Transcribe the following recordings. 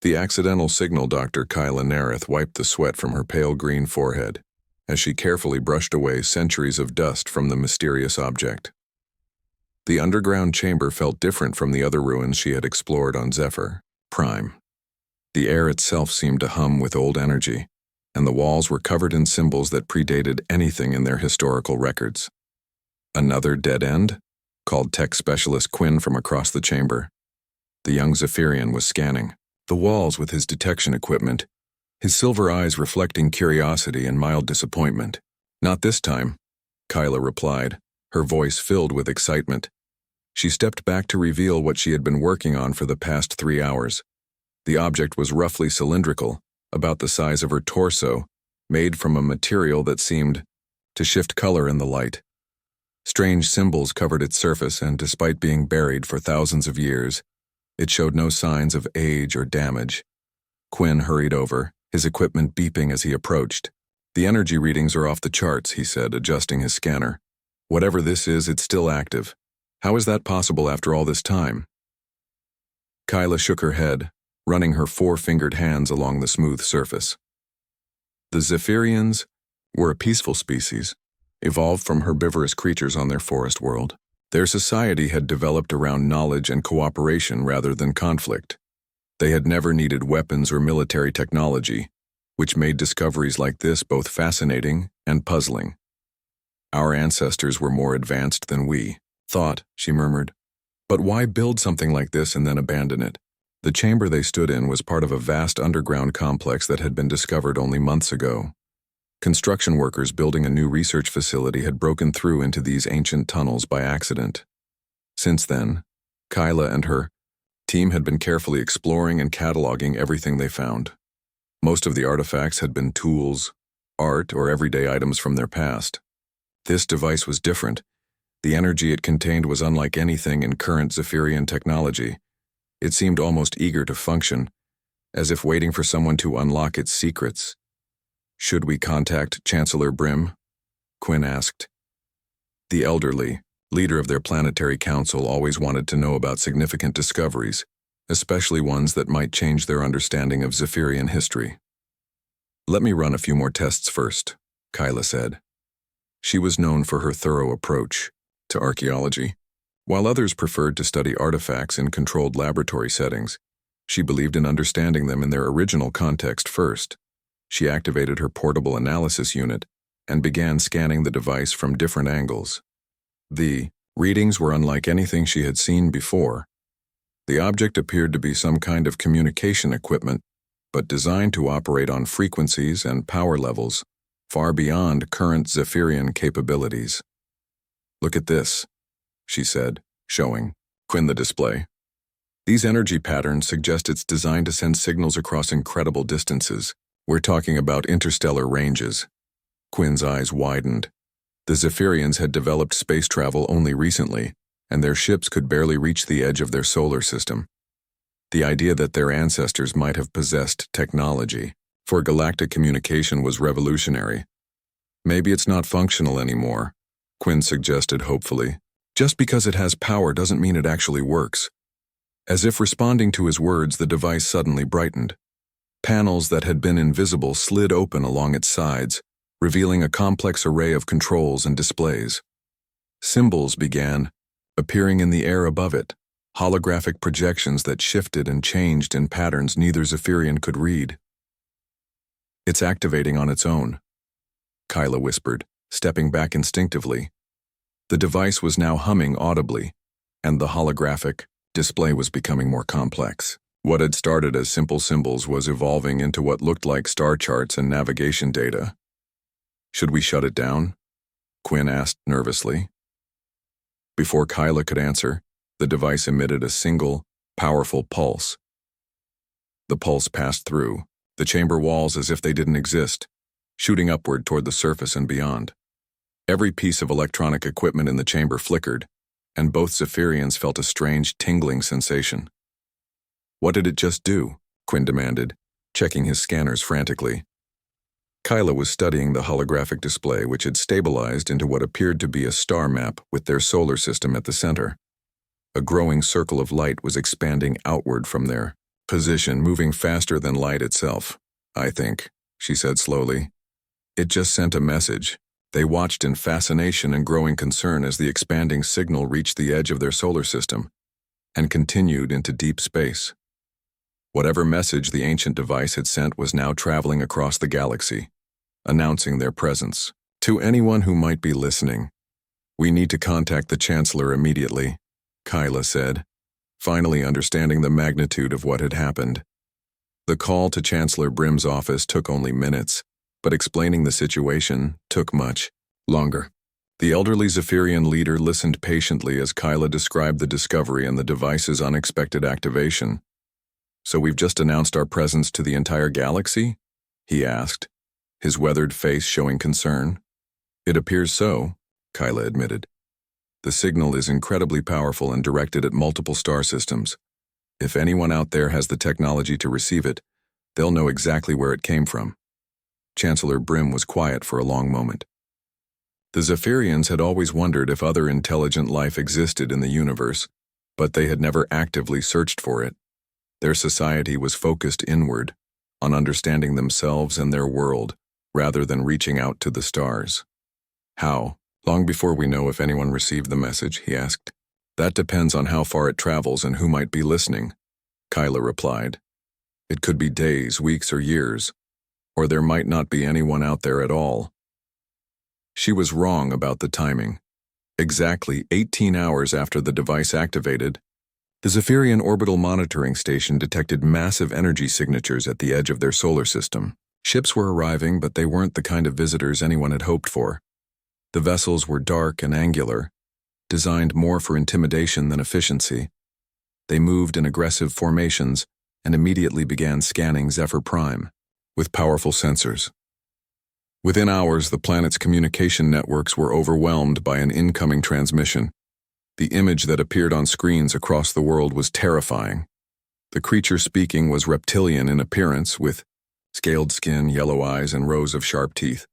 The accidental signal Dr. Kyla Nareth wiped the sweat from her pale green forehead as she carefully brushed away centuries of dust from the mysterious object. The underground chamber felt different from the other ruins she had explored on Zephyr Prime. The air itself seemed to hum with old energy, and the walls were covered in symbols that predated anything in their historical records. "Another dead end?" called tech specialist Quinn from across the chamber. The young Zephyrian was scanning the walls with his detection equipment, his silver eyes reflecting curiosity and mild disappointment. "Not this time," Kyla replied, her voice filled with excitement. She stepped back to reveal what she had been working on for the past 3 hours. The object was roughly cylindrical, about the size of her torso, made from a material that seemed to shift color in the light. Strange symbols covered its surface, and despite being buried for thousands of years, it showed no signs of age or damage. Quinn hurried over, his equipment beeping as he approached. "The energy readings are off the charts," he said, adjusting his scanner. "Whatever this is, it's still active. How is that possible after all this time?" Kyla shook her head, running her 4-fingered hands along the smooth surface. The Zephyrians were a peaceful species, evolved from herbivorous creatures on their forest world. Their society had developed around knowledge and cooperation rather than conflict. They had never needed weapons or military technology, which made discoveries like this both fascinating and puzzling. "Our ancestors were more advanced than we thought," she murmured. "But why build something like this and then abandon it?" The chamber they stood in was part of a vast underground complex that had been discovered only months ago. Construction workers building a new research facility had broken through into these ancient tunnels by accident. Since then, Kyla and her team had been carefully exploring and cataloging everything they found. Most of the artifacts had been tools, art, or everyday items from their past. This device was different. The energy it contained was unlike anything in current Zephyrian technology. It seemed almost eager to function, as if waiting for someone to unlock its secrets. "Should we contact Chancellor Brim?" Quinn asked. The elderly, leader of their planetary council, always wanted to know about significant discoveries, especially ones that might change their understanding of Zephyrian history. "Let me run a few more tests first," Kyla said. She was known for her thorough approach to archaeology. While others preferred to study artifacts in controlled laboratory settings, she believed in understanding them in their original context first. She activated her portable analysis unit and began scanning the device from different angles. The readings were unlike anything she had seen before. The object appeared to be some kind of communication equipment, but designed to operate on frequencies and power levels far beyond current Zephyrian capabilities. "Look at this," she said, showing Quinn the display. "These energy patterns suggest it's designed to send signals across incredible distances. We're talking about interstellar ranges." Quinn's eyes widened. The Zephyrians had developed space travel only recently, and their ships could barely reach the edge of their solar system. The idea that their ancestors might have possessed technology for galactic communication was revolutionary. "Maybe it's not functional anymore," Quinn suggested hopefully. "Just because it has power doesn't mean it actually works." As if responding to his words, the device suddenly brightened. Panels that had been invisible slid open along its sides, revealing a complex array of controls and displays. Symbols began appearing in the air above it, holographic projections that shifted and changed in patterns neither Zephyrian could read. "It's activating on its own," Kyla whispered, stepping back instinctively. The device was now humming audibly, and the holographic display was becoming more complex. What had started as simple symbols was evolving into what looked like star charts and navigation data. "Should we shut it down?" Quinn asked nervously. Before Kyla could answer, the device emitted a single, powerful pulse. The pulse passed through the chamber walls as if they didn't exist, shooting upward toward the surface and beyond. Every piece of electronic equipment in the chamber flickered, and both Zephyrians felt a strange tingling sensation. "What did it just do?" Quinn demanded, checking his scanners frantically. Kyla was studying the holographic display, which had stabilized into what appeared to be a star map with their solar system at the center. A growing circle of light was expanding outward from there, position, moving faster than light itself. I think, she said slowly. It just sent a message. They watched in fascination and growing concern as the expanding signal reached the edge of their solar system and continued into deep space. Whatever message the ancient device had sent was now traveling across the galaxy, announcing their presence. To anyone who might be listening, "We need to contact the Chancellor immediately," Kyla said, finally understanding the magnitude of what had happened. The call to Chancellor Brim's office took only minutes, but explaining the situation took much longer. The elderly Zephyrian leader listened patiently as Kyla described the discovery and the device's unexpected activation. "So we've just announced our presence to the entire galaxy?" he asked, his weathered face showing concern. "It appears so," Kyla admitted. "The signal is incredibly powerful and directed at multiple star systems. If anyone out there has the technology to receive it, they'll know exactly where it came from." Chancellor Brim was quiet for a long moment. The Zephyrians had always wondered if other intelligent life existed in the universe, but they had never actively searched for it. Their society was focused inward, on understanding themselves and their world, rather than reaching out to the stars. "How? Long before we know if anyone received the message?" he asked. "That depends on how far it travels and who might be listening," Kyla replied. "It could be days, weeks, or years, or there might not be anyone out there at all." She was wrong about the timing. Exactly 18 hours after the device activated, the Zephyrian Orbital Monitoring Station detected massive energy signatures at the edge of their solar system. Ships were arriving, but they weren't the kind of visitors anyone had hoped for. The vessels were dark and angular, designed more for intimidation than efficiency. They moved in aggressive formations and immediately began scanning Zephyr Prime with powerful sensors. Within hours, the planet's communication networks were overwhelmed by an incoming transmission. The image that appeared on screens across the world was terrifying. The creature speaking was reptilian in appearance, with scaled skin, yellow eyes, and rows of sharp teeth.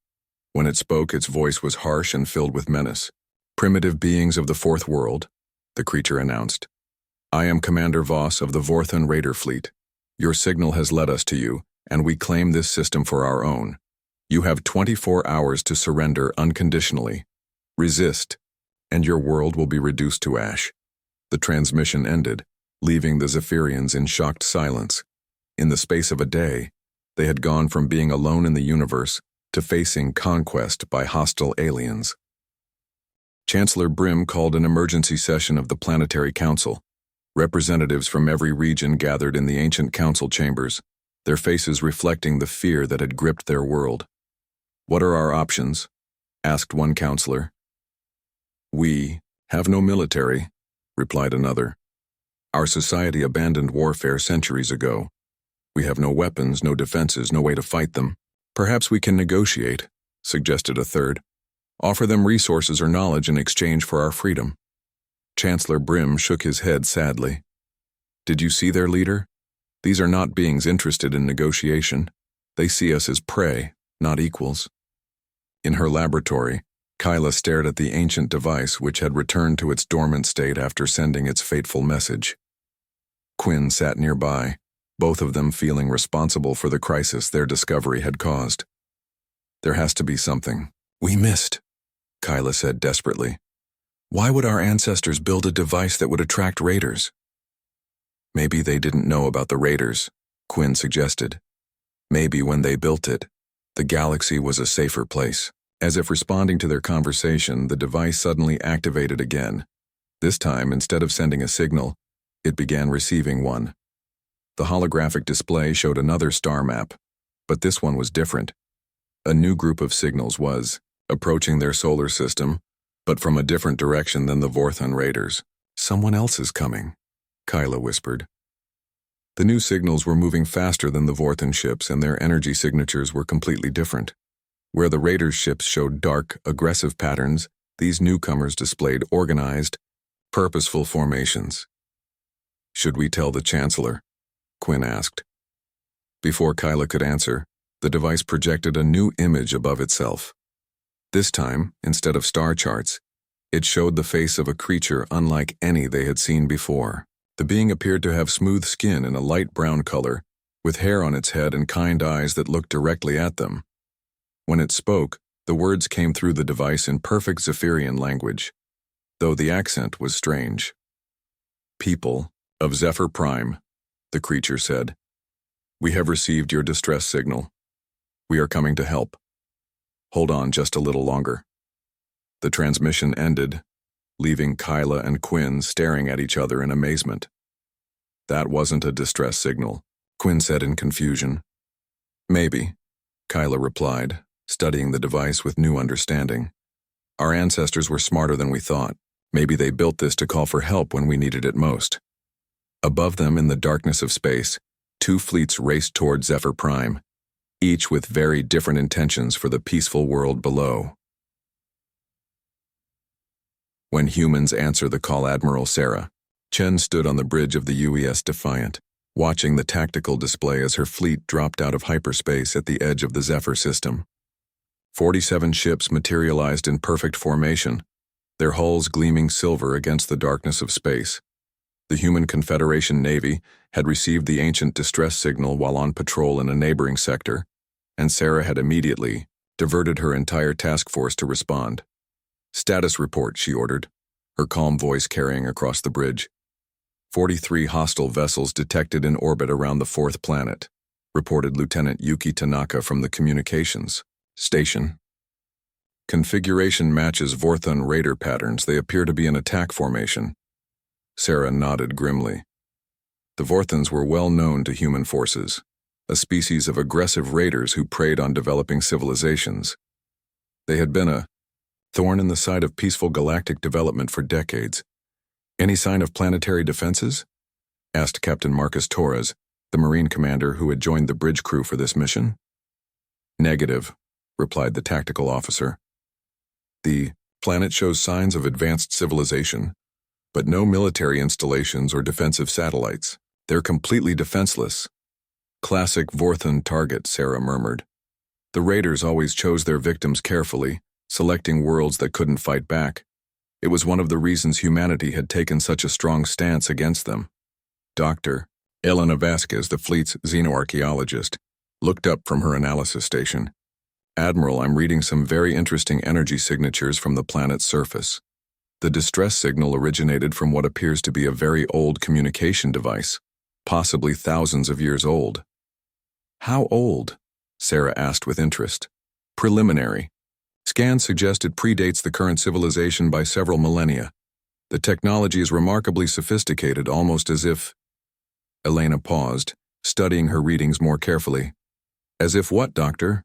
When it spoke, its voice was harsh and filled with menace. "Primitive beings of the Fourth World," the creature announced. "I am Commander Voss of the Vorthan Raider Fleet. Your signal has led us to you, and we claim this system for our own. You have 24 hours to surrender unconditionally. Resist, and your world will be reduced to ash." The transmission ended, leaving the Zephyrians in shocked silence. In the space of a day, they had gone from being alone in the universe to facing conquest by hostile aliens. Chancellor Brim called an emergency session of the Planetary Council. Representatives from every region gathered in the ancient council chambers, their faces reflecting the fear that had gripped their world. "What are our options?" asked one counselor. "We have no military," replied another. "Our society abandoned warfare centuries ago. We have no weapons, no defenses, no way to fight them." "Perhaps we can negotiate," suggested a third. "Offer them resources or knowledge in exchange for our freedom." Chancellor Brim shook his head sadly. "Did you see their leader? These are not beings interested in negotiation. They see us as prey, not equals." In her laboratory, Kyla stared at the ancient device which had returned to its dormant state after sending its fateful message. Quinn sat nearby, both of them feeling responsible for the crisis their discovery had caused. "There has to be something we missed," Kyla said desperately. "Why would our ancestors build a device that would attract raiders?" "Maybe they didn't know about the raiders," Quinn suggested. "Maybe when they built it, the galaxy was a safer place." As if responding to their conversation, the device suddenly activated again. This time, instead of sending a signal, it began receiving one. The holographic display showed another star map, but this one was different. A new group of signals was approaching their solar system, but from a different direction than the Vorthan raiders. "Someone else is coming," Kyla whispered. The new signals were moving faster than the Vorthan ships, and their energy signatures were completely different. Where the raiders' ships showed dark, aggressive patterns, these newcomers displayed organized, purposeful formations. "Should we tell the Chancellor?" Quinn asked. Before Kyla could answer, the device projected a new image above itself. This time, instead of star charts, it showed the face of a creature unlike any they had seen before. The being appeared to have smooth skin in a light brown color, with hair on its head and kind eyes that looked directly at them. When it spoke, the words came through the device in perfect Zephyrian language, though the accent was strange. "People of Zephyr Prime," the creature said, "we have received your distress signal. We are coming to help. Hold on just a little longer." The transmission ended, leaving Kyla and Quinn staring at each other in amazement. "That wasn't a distress signal," Quinn said in confusion. "Maybe," Kyla replied, studying the device with new understanding. "Our ancestors were smarter than we thought. Maybe they built this to call for help when we needed it most." Above them in the darkness of space, two fleets raced toward Zephyr Prime, each with very different intentions for the peaceful world below. When humans answer the call, Admiral Sarah Chen stood on the bridge of the UES Defiant, watching the tactical display as her fleet dropped out of hyperspace at the edge of the Zephyr system. 47 ships materialized in perfect formation, their hulls gleaming silver against the darkness of space. The human Confederation Navy had received the ancient distress signal while on patrol in a neighboring sector, and Sarah had immediately diverted her entire task force to respond. "Status report," she ordered, her calm voice carrying across the bridge. 43 hostile vessels detected in orbit around the fourth planet, reported Lieutenant Yuki Tanaka from the communications station. "Configuration matches Vorthon raider patterns. They appear to be in attack formation." Sarah nodded grimly. The Vorthons were well known to human forces, a species of aggressive raiders who preyed on developing civilizations. They had been a thorn in the side of peaceful galactic development for decades. "Any sign of planetary defenses?" asked Captain Marcus Torres, the Marine commander who had joined the bridge crew for this mission. "Negative," replied the tactical officer. "The planet shows signs of advanced civilization, but no military installations or defensive satellites. They're completely defenseless." "Classic Vorthon target," Sarah murmured. "The raiders always chose their victims carefully, selecting worlds that couldn't fight back. It was one of the reasons humanity had taken such a strong stance against them." Dr. Elena Vasquez, the fleet's xenoarchaeologist, looked up from her analysis station. "Admiral, I'm reading some very interesting energy signatures from the planet's surface. The distress signal originated from what appears to be a very old communication device, possibly thousands of years old." "How old?" Sarah asked with interest. "Preliminary. Scans suggest it predates the current civilization by several millennia. The technology is remarkably sophisticated, almost as if—" Elena paused, studying her readings more carefully. "As if what, Doctor?"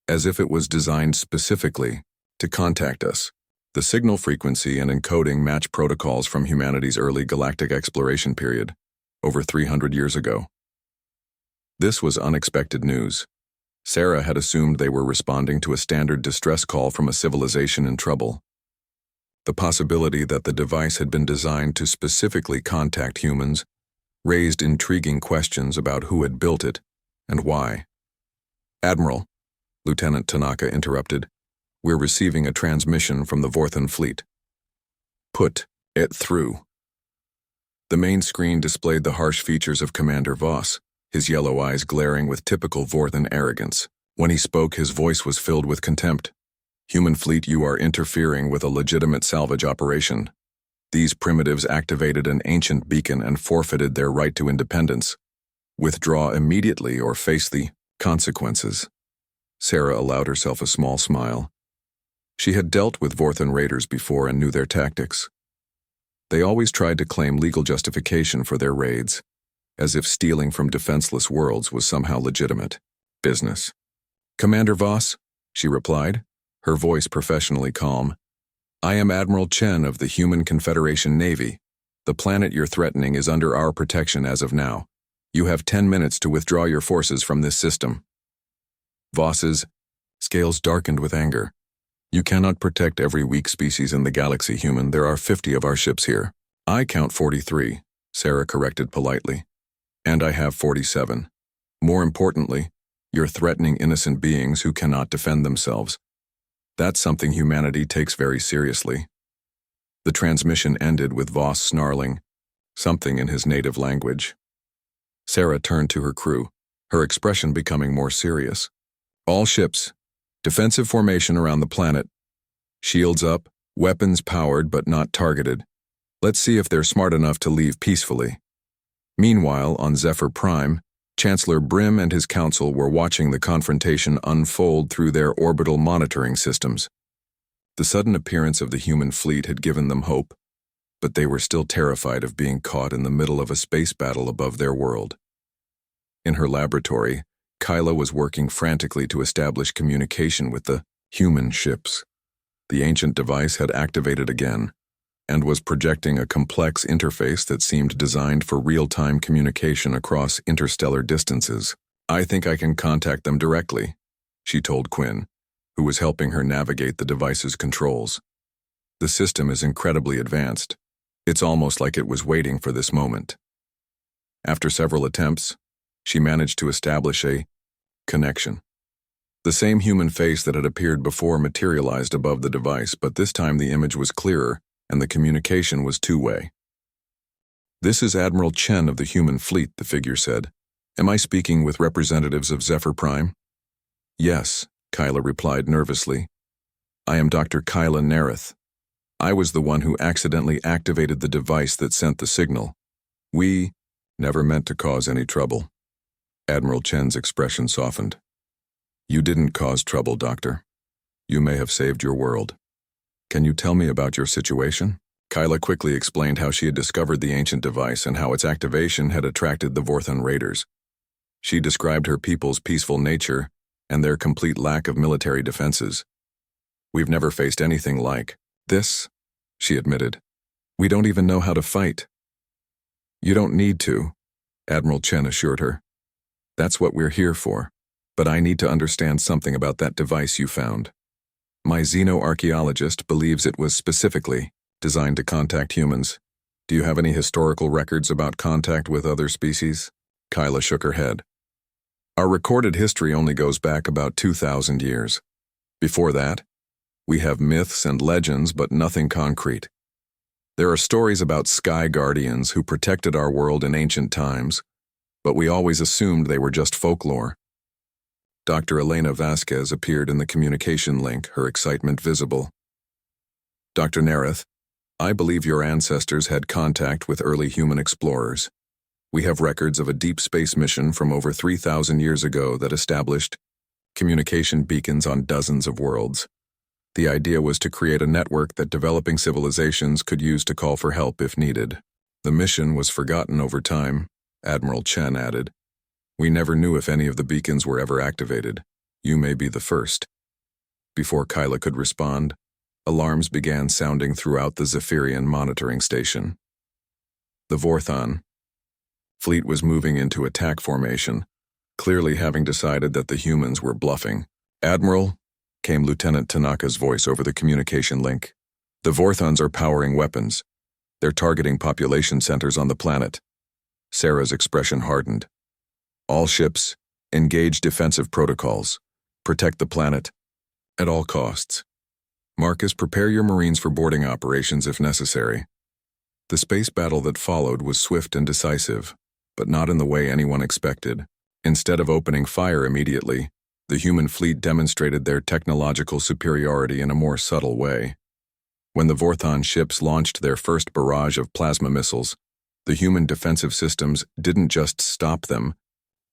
"As if it was designed specifically to contact us. The signal frequency and encoding match protocols from humanity's early galactic exploration period, over 300 years ago." This was unexpected news. Sarah had assumed they were responding to a standard distress call from a civilization in trouble. The possibility that the device had been designed to specifically contact humans raised intriguing questions about who had built it and why. "Admiral," Lieutenant Tanaka interrupted, "we're receiving a transmission from the Vorthon fleet." "Put it through." The main screen displayed the harsh features of Commander Voss, his yellow eyes glaring with typical Vorthon arrogance. When he spoke, his voice was filled with contempt. "Human fleet, you are interfering with a legitimate salvage operation. These primitives activated an ancient beacon and forfeited their right to independence. Withdraw immediately or face the consequences." Sarah allowed herself a small smile. She had dealt with Vorthon raiders before and knew their tactics. They always tried to claim legal justification for their raids, as if stealing from defenseless worlds was somehow legitimate business. "Commander Voss," she replied, her voice professionally calm, "I am Admiral Chen of the Human Confederation Navy. The planet you're threatening is under our protection as of now. You have 10 minutes to withdraw your forces from this system." Voss's scales darkened with anger. "You cannot protect every weak species in the galaxy, human. There are 50 of our ships here." "I count 43, Sarah corrected politely. "And I have 47. More importantly, you're threatening innocent beings who cannot defend themselves. That's something humanity takes very seriously." The transmission ended with Voss snarling, something in his native language. Sarah turned to her crew, her expression becoming more serious. All ships, defensive formation around the planet. Shields up, weapons powered but not targeted. Let's see if they're smart enough to leave peacefully. Meanwhile, on Zephyr Prime, Chancellor Brim and his council were watching the confrontation unfold through their orbital monitoring systems. The sudden appearance of the human fleet had given them hope, but they were still terrified of being caught in the middle of a space battle above their world. In her laboratory, Kyla was working frantically to establish communication with the human ships. The ancient device had activated again, and was projecting a complex interface that seemed designed for real-time communication across interstellar distances. "I think I can contact them directly," she told Quinn, who was helping her navigate the device's controls. "The system is incredibly advanced. It's almost like it was waiting for this moment." After several attempts, she managed to establish a connection. The same human face that had appeared before materialized above the device, but this time the image was clearer and the communication was two-way. "This is Admiral Chen of the human fleet," the figure said. "Am I speaking with representatives of Zephyr Prime?" "Yes," Kyla replied nervously. "I am Dr. Kyla Nareth. I was the one who accidentally activated the device that sent the signal. We never meant to cause any trouble." Admiral Chen's expression softened. "You didn't cause trouble, Doctor. You may have saved your world. Can you tell me about your situation?" Kyla quickly explained how she had discovered the ancient device and how its activation had attracted the Vorthon raiders. She described her people's peaceful nature and their complete lack of military defenses. "We've never faced anything like this," she admitted. "We don't even know how to fight." "You don't need to," Admiral Chen assured her. "That's what we're here for. But I need to understand something about that device you found. My xenoarchaeologist believes it was specifically designed to contact humans. Do you have any historical records about contact with other species?" Kyla shook her head. "Our recorded history only goes back about 2,000 years. Before that, we have myths and legends, but nothing concrete. There are stories about sky guardians who protected our world in ancient times, but we always assumed they were just folklore." Dr. Elena Vasquez appeared in the communication link, her excitement visible. "Dr. Nareth, I believe your ancestors had contact with early human explorers. We have records of a deep space mission from over 3,000 years ago that established communication beacons on dozens of worlds. The idea was to create a network that developing civilizations could use to call for help if needed. The mission was forgotten over time," Admiral Chen added. "We never knew if any of the beacons were ever activated. You may be the first." Before Kyla could respond, alarms began sounding throughout the Zephyrian monitoring station. The Vorthon fleet was moving into attack formation, clearly having decided that the humans were bluffing. "Admiral," came Lieutenant Tanaka's voice over the communication link. "The Vorthons are powering weapons. They're targeting population centers on the planet." Sarah's expression hardened. "All ships, engage defensive protocols. Protect the planet at all costs. Marcus, prepare your Marines for boarding operations if necessary." The space battle that followed was swift and decisive, but not in the way anyone expected. Instead of opening fire immediately, the human fleet demonstrated their technological superiority in a more subtle way. When the Vorthon ships launched their first barrage of plasma missiles, the human defensive systems didn't just stop them,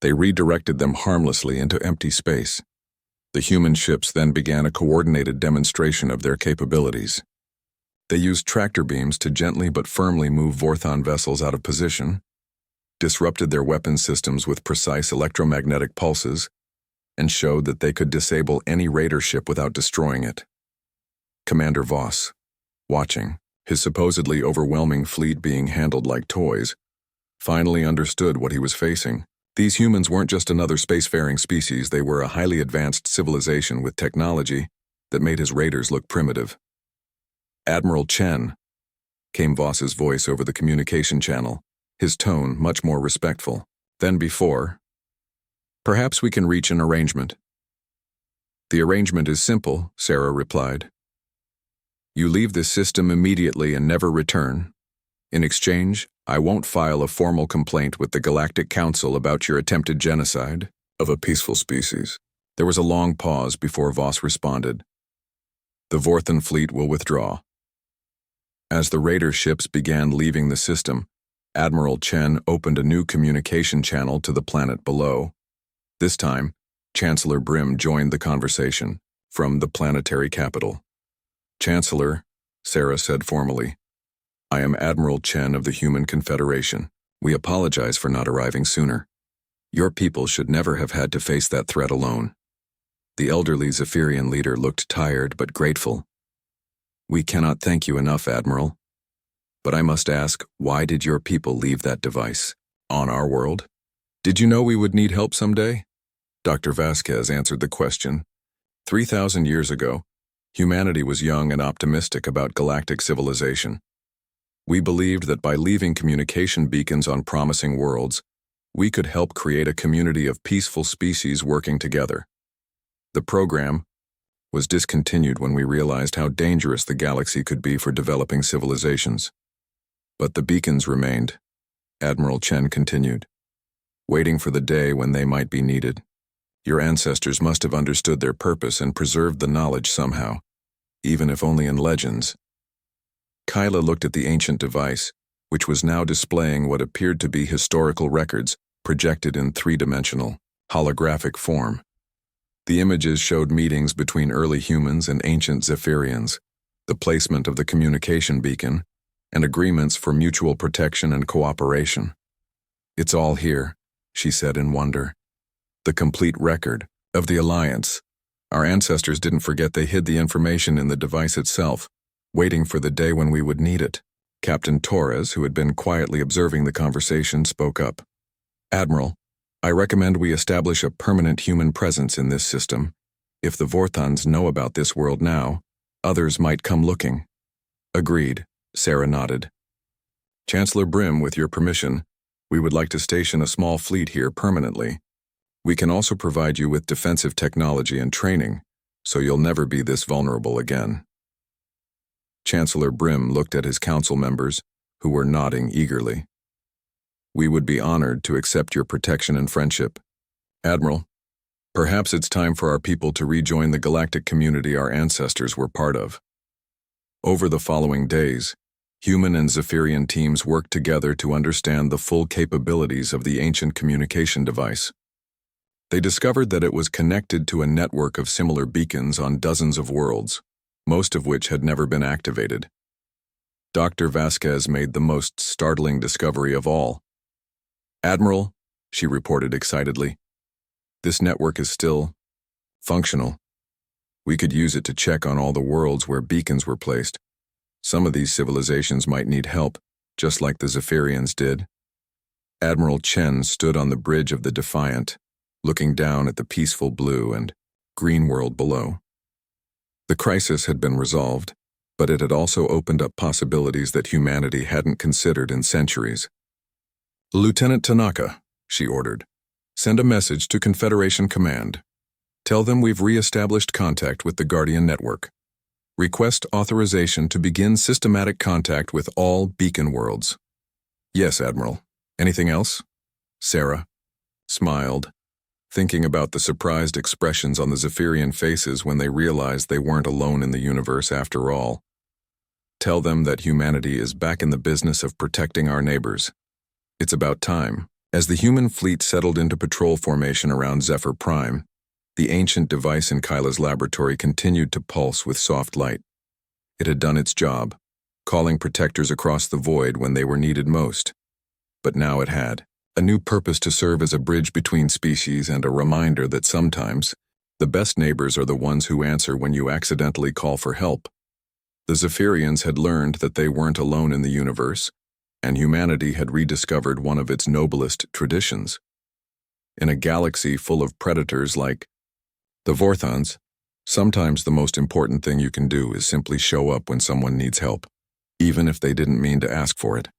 they redirected them harmlessly into empty space. The human ships then began a coordinated demonstration of their capabilities. They used tractor beams to gently but firmly move Vorthon vessels out of position, disrupted their weapon systems with precise electromagnetic pulses, and showed that they could disable any raider ship without destroying it. Commander Voss, watching, his supposedly overwhelming fleet being handled like toys, finally understood what he was facing. These humans weren't just another spacefaring species, they were a highly advanced civilization with technology that made his raiders look primitive. "Admiral Chen," came Voss's voice over the communication channel, his tone much more respectful than before. "Perhaps we can reach an arrangement." "The arrangement is simple," Sarah replied. "You leave this system immediately and never return, In exchange, I won't file a formal complaint with the Galactic Council about your attempted genocide of a peaceful species. There was a long pause before Voss responded. The Vorthan fleet will withdraw. As the raider ships began leaving the system, Admiral Chen opened a new communication channel to the planet below. This time, Chancellor Brim joined the conversation from the planetary capital. Chancellor, Sarah said formally, I am Admiral Chen of the Human Confederation. We apologize for not arriving sooner. Your people should never have had to face that threat alone. The elderly Zephyrian leader looked tired but grateful. We cannot thank you enough, Admiral. But I must ask, why did your people leave that device on our world? Did you know we would need help someday? Dr. Vasquez answered the question. 3,000 years ago, humanity was young and optimistic about galactic civilization. We believed that by leaving communication beacons on promising worlds, we could help create a community of peaceful species working together. The program was discontinued when we realized how dangerous the galaxy could be for developing civilizations. But the beacons remained, Admiral Chen continued, waiting for the day when they might be needed. Your ancestors must have understood their purpose and preserved the knowledge somehow, even if only in legends. Kyla looked at the ancient device, which was now displaying what appeared to be historical records projected in three-dimensional, holographic form. The images showed meetings between early humans and ancient Zephyrians, the placement of the communication beacon, and agreements for mutual protection and cooperation. It's all here, she said in wonder. The complete record of the Alliance. Our ancestors didn't forget they hid the information in the device itself, waiting for the day when we would need it. Captain Torres, who had been quietly observing the conversation, spoke up. Admiral, I recommend we establish a permanent human presence in this system. If the Vorthans know about this world now, others might come looking. Agreed, Sarah nodded. Chancellor Brim, with your permission, we would like to station a small fleet here permanently. We can also provide you with defensive technology and training, so you'll never be this vulnerable again. Chancellor Brim looked at his council members, who were nodding eagerly. We would be honored to accept your protection and friendship. Admiral, perhaps it's time for our people to rejoin the galactic community our ancestors were part of. Over the following days, human and Zephyrian teams worked together to understand the full capabilities of the ancient communication device. They discovered that it was connected to a network of similar beacons on dozens of worlds, most of which had never been activated. Dr. Vasquez made the most startling discovery of all. Admiral, she reported excitedly, this network is still functional. We could use it to check on all the worlds where beacons were placed. Some of these civilizations might need help, just like the Zephyrians did. Admiral Chen stood on the bridge of the Defiant, looking down at the peaceful blue and green world below. The crisis had been resolved, but it had also opened up possibilities that humanity hadn't considered in centuries. Lieutenant Tanaka, she ordered, send a message to Confederation Command. Tell them we've re-established contact with the Guardian Network. Request authorization to begin systematic contact with all beacon worlds. Yes, Admiral. Anything else? Sarah smiled, thinking about the surprised expressions on the Zephyrian faces when they realized they weren't alone in the universe after all. Tell them that humanity is back in the business of protecting our neighbors. It's about time. As the human fleet settled into patrol formation around Zephyr Prime, the ancient device in Kyla's laboratory continued to pulse with soft light. It had done its job, calling protectors across the void when they were needed most. But now it had a new purpose to serve as a bridge between species and a reminder that sometimes the best neighbors are the ones who answer when you accidentally call for help. The Zephyrians had learned that they weren't alone in the universe, and humanity had rediscovered one of its noblest traditions. In a galaxy full of predators like the Vorthans, sometimes the most important thing you can do is simply show up when someone needs help, even if they didn't mean to ask for it.